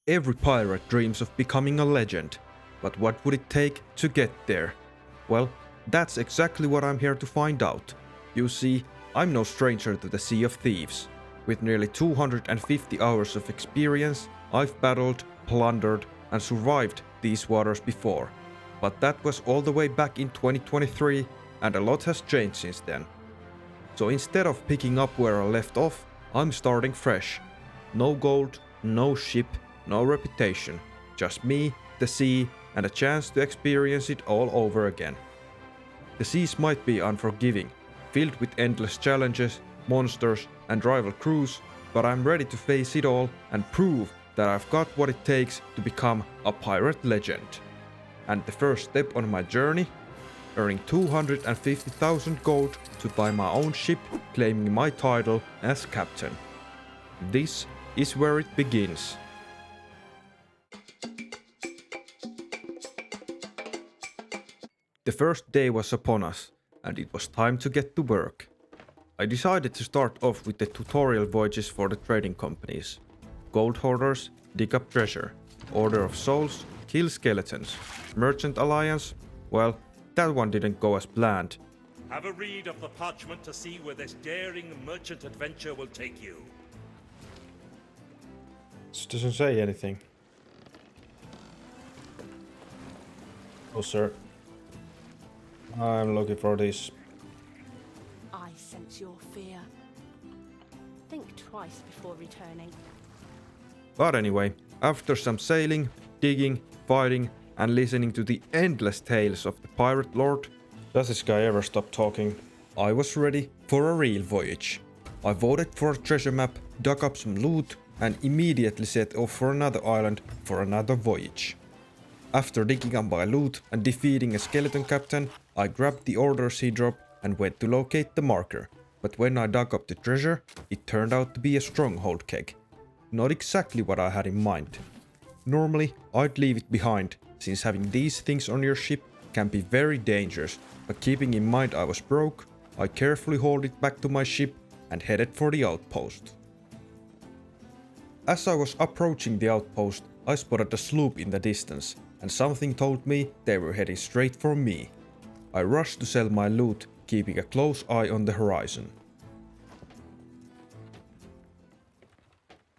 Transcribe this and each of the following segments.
Every pirate dreams of becoming a legend, but what would it take to get there? Well, that's exactly what I'm here to find out. You see, I'm no stranger to the Sea of Thieves. With nearly 250 hours of experience, I've battled, plundered, and survived these waters before. But that was all the way back in 2023, and a lot has changed since then. So instead of picking up where I left off, I'm starting fresh. No gold, no ship, no reputation. Just me, the sea, and a chance to experience it all over again. The seas might be unforgiving, filled with endless challenges, monsters, and rival crews, but I'm ready to face it all and prove that I've got what it takes to become a pirate legend. And the first step on my journey? Earning 250,000 gold to buy my own ship, claiming my title as captain. This is where it begins. The first day was upon us, and it was time to get to work. I decided to start off with the tutorial voyages for the trading companies. Gold hoarders, dig up treasure. Order of Souls, kill skeletons. Merchant Alliance, well, that one didn't go as planned. Have a read of the parchment to see where this daring merchant adventure will take you. This doesn't say anything. Oh, sir. I'm looking for this. I sense your fear. Think twice before returning. But anyway, after some sailing, digging, fighting, and listening to the endless tales of the pirate lord, does this guy ever stop talking? I was ready for a real voyage. I voted for a treasure map, dug up some loot, and immediately set off for another island for another voyage. After digging up my loot and defeating a skeleton captain, I grabbed the orders he dropped and went to locate the marker. But when I dug up the treasure, it turned out to be a stronghold keg. Not exactly what I had in mind. Normally, I'd leave it behind, since having these things on your ship can be very dangerous, but keeping in mind I was broke, I carefully hauled it back to my ship and headed for the outpost. As I was approaching the outpost, I spotted a sloop in the distance, and something told me they were heading straight for me. I rushed to sell my loot, keeping a close eye on the horizon.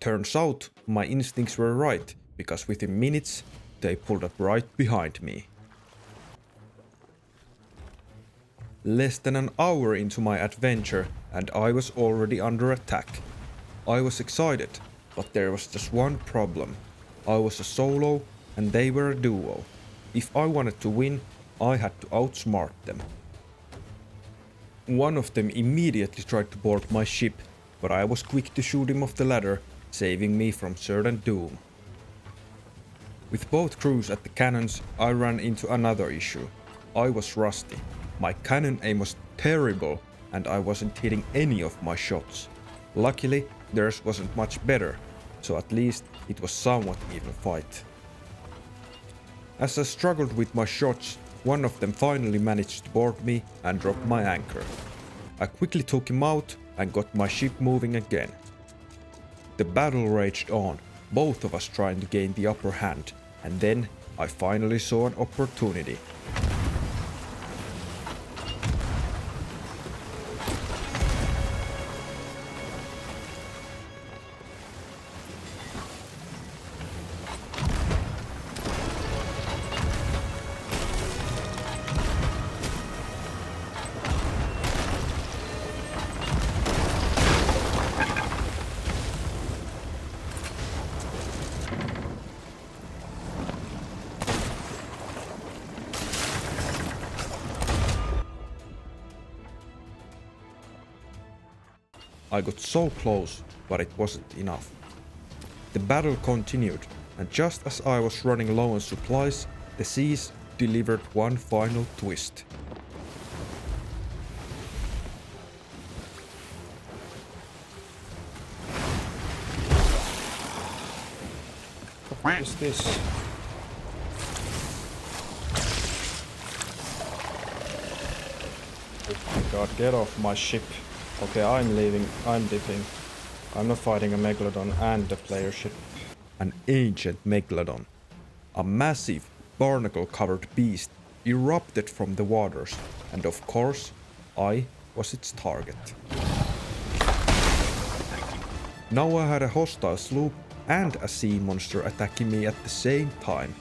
Turns out, my instincts were right, because within minutes, they pulled up right behind me. Less than an hour into my adventure, and I was already under attack. I was excited, but there was just one problem. I was a solo, and they were a duo. If I wanted to win, I had to outsmart them. One of them immediately tried to board my ship, but I was quick to shoot him off the ladder, saving me from certain doom. With both crews at the cannons, I ran into another issue. I was rusty. My cannon aim was terrible, and I wasn't hitting any of my shots. Luckily, theirs wasn't much better, so at least it was somewhat even fight. As I struggled with my shots, one of them finally managed to board me and drop my anchor. I quickly took him out and got my ship moving again. The battle raged on, both of us trying to gain the upper hand, and then I finally saw an opportunity. I got so close, but it wasn't enough. The battle continued, and just as I was running low on supplies, the seas delivered one final twist. What is this? Oh my god, get off my ship. Okay, I'm leaving. I'm dipping. I'm not fighting a Megalodon and the player ship. an ancient Megalodon. A massive, barnacle-covered beast erupted from the waters, and of course, I was its target. Now I had a hostile sloop and a sea monster attacking me at the same time.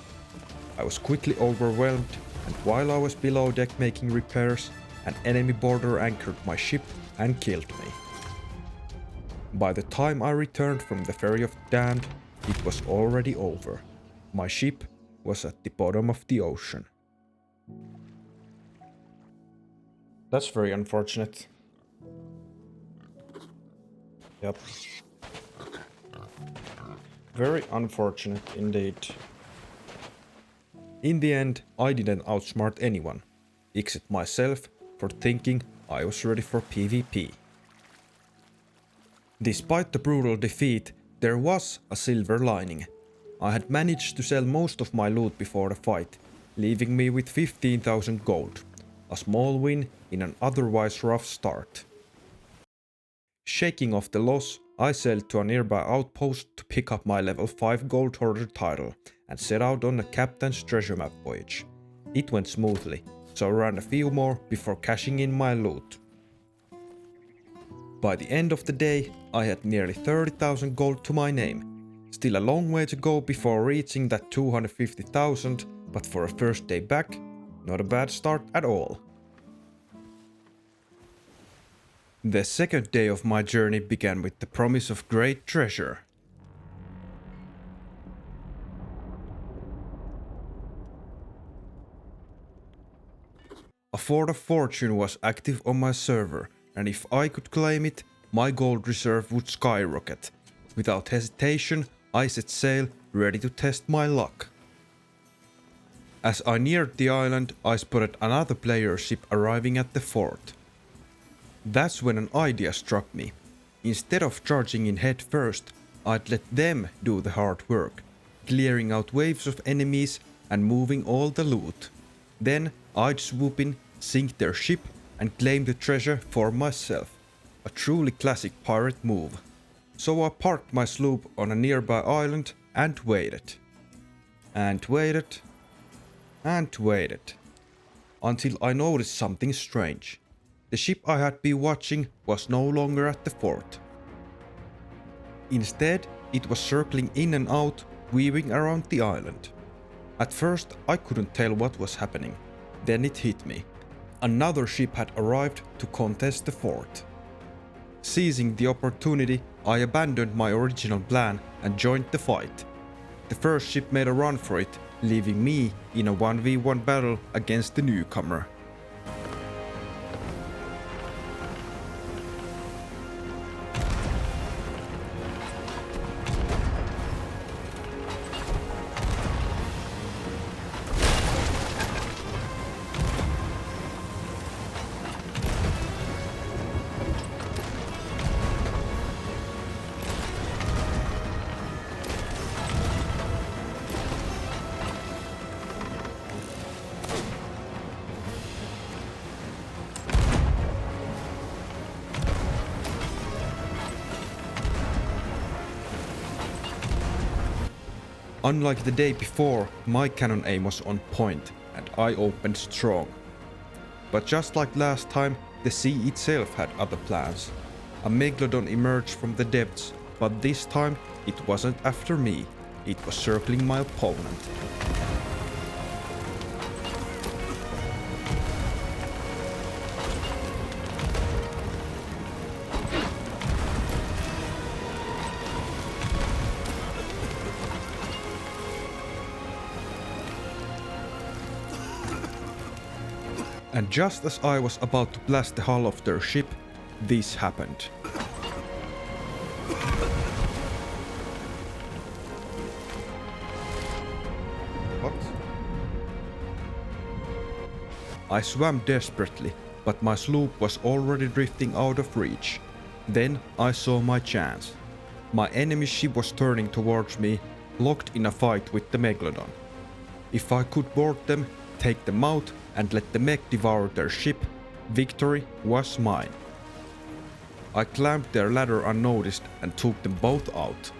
I was quickly overwhelmed, and while I was below deck making repairs, an enemy boarder anchored my ship and killed me. By the time I returned from the Ferry of the Damned, it was already over. My ship was at the bottom of the ocean. That's very unfortunate. Yep. Very unfortunate indeed. In the end, I didn't outsmart anyone, except myself for thinking I was ready for PvP. Despite the brutal defeat, there was a silver lining. I had managed to sell most of my loot before the fight, leaving me with 15,000 gold, a small win in an otherwise rough start. Shaking off the loss, I sailed to a nearby outpost to pick up my level 5 gold hoarder title and set out on a captain's treasure map voyage. It went smoothly, so I ran a few more before cashing in my loot. By the end of the day, I had nearly 30,000 gold to my name. Still a long way to go before reaching that 250,000, but for a first day back, not a bad start at all. The second day of my journey began with the promise of great treasure. A Fort of Fortune was active on my server, and if I could claim it, my gold reserve would skyrocket. Without hesitation, I set sail, ready to test my luck. As I neared the island, I spotted another player ship arriving at the fort. That's when an idea struck me. Instead of charging in head first, I'd let them do the hard work, clearing out waves of enemies and moving all the loot. Then I'd swoop in, sink their ship, and claim the treasure for myself. A truly classic pirate move. So I parked my sloop on a nearby island and waited. And waited. And waited. Until I noticed something strange. The ship I had been watching was no longer at the fort. Instead, it was circling in and out, weaving around the island. At first, I couldn't tell what was happening. Then it hit me. Another ship had arrived to contest the fort. Seizing the opportunity, I abandoned my original plan and joined the fight. The first ship made a run for it, leaving me in a 1v1 battle against the newcomer. Unlike the day before, my cannon aim was on point and I opened strong. But just like last time, the sea itself had other plans. A Megalodon emerged from the depths, but this time it wasn't after me, it was circling my opponent. And just as I was about to blast the hull of their ship, this happened. What? I swam desperately, but my sloop was already drifting out of reach. Then I saw my chance. My enemy ship was turning towards me, locked in a fight with the Megalodon. If I could board them, take them out, and let the mech devour their ship, victory was mine. I climbed their ladder unnoticed and took them both out.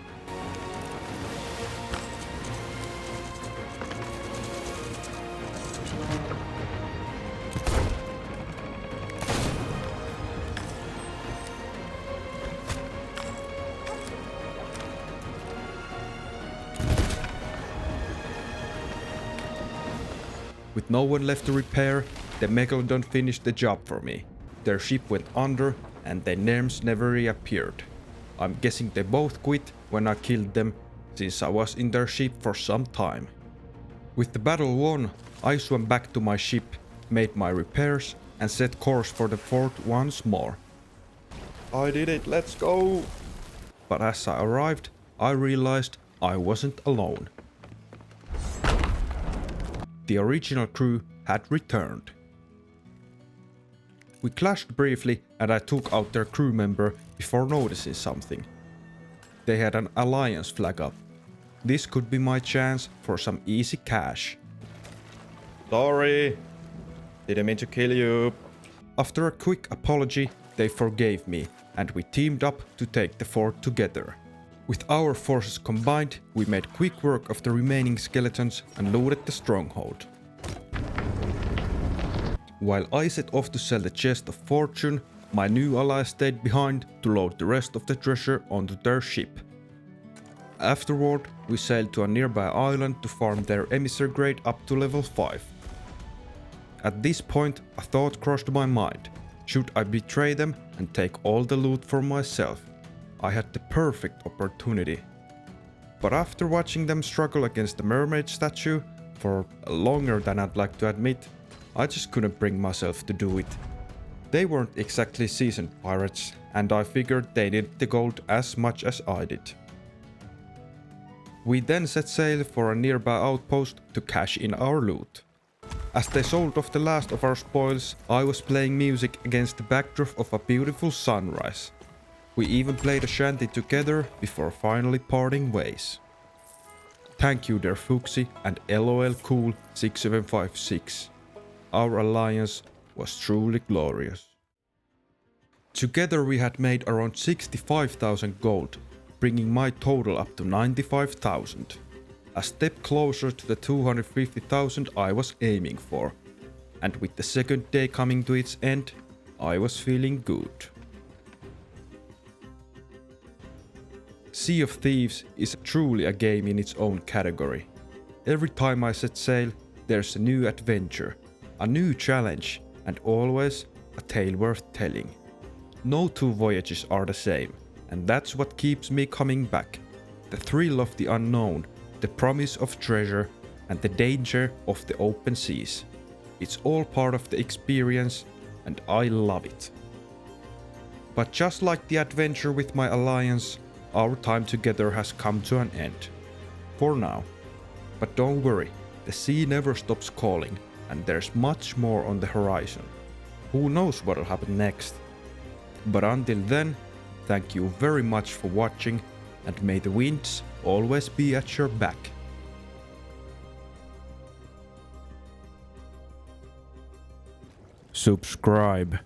With no one left to repair, the Megalodon finished the job for me. Their ship went under and their names never reappeared. I'm guessing they both quit when I killed them, since I was in their ship for some time. With the battle won, I swam back to my ship, made my repairs and set course for the fort once more. I did it, let's go! But as I arrived, I realized I wasn't alone. The original crew had returned. We clashed briefly and I took out their crew member before noticing something. They had an alliance flag up. This could be my chance for some easy cash. Sorry, didn't mean to kill you. After a quick apology, they forgave me and we teamed up to take the fort together. With our forces combined, we made quick work of the remaining skeletons and looted the stronghold. While I set off to sell the chest of fortune, my new ally stayed behind to load the rest of the treasure onto their ship. Afterward, we sailed to a nearby island to farm their emissary grade up to level 5. At this point, a thought crossed my mind. Should I betray them and take all the loot for myself? I had the perfect opportunity. But after watching them struggle against the mermaid statue for longer than I'd like to admit, I just couldn't bring myself to do it. They weren't exactly seasoned pirates, and I figured they needed the gold as much as I did. We then set sail for a nearby outpost to cash in our loot. As they sold off the last of our spoils, I was playing music against the backdrop of a beautiful sunrise. We even played a shanty together before finally parting ways. Thank you there Fuxi and LOL Cool 6756. Our alliance was truly glorious. Together we had made around 65,000 gold, bringing my total up to 95,000. A step closer to the 250,000 I was aiming for. And with the second day coming to its end, I was feeling good. Sea of Thieves is truly a game in its own category. Every time I set sail, there's a new adventure, a new challenge, and always a tale worth telling. No two voyages are the same, and that's what keeps me coming back. The thrill of the unknown, the promise of treasure, and the danger of the open seas. It's all part of the experience, and I love it. But just like the adventure with my alliance, our time together has come to an end. For now. But don't worry, the sea never stops calling, and there's much more on the horizon. Who knows what'll happen next? But until then, thank you very much for watching, and may the winds always be at your back. Subscribe.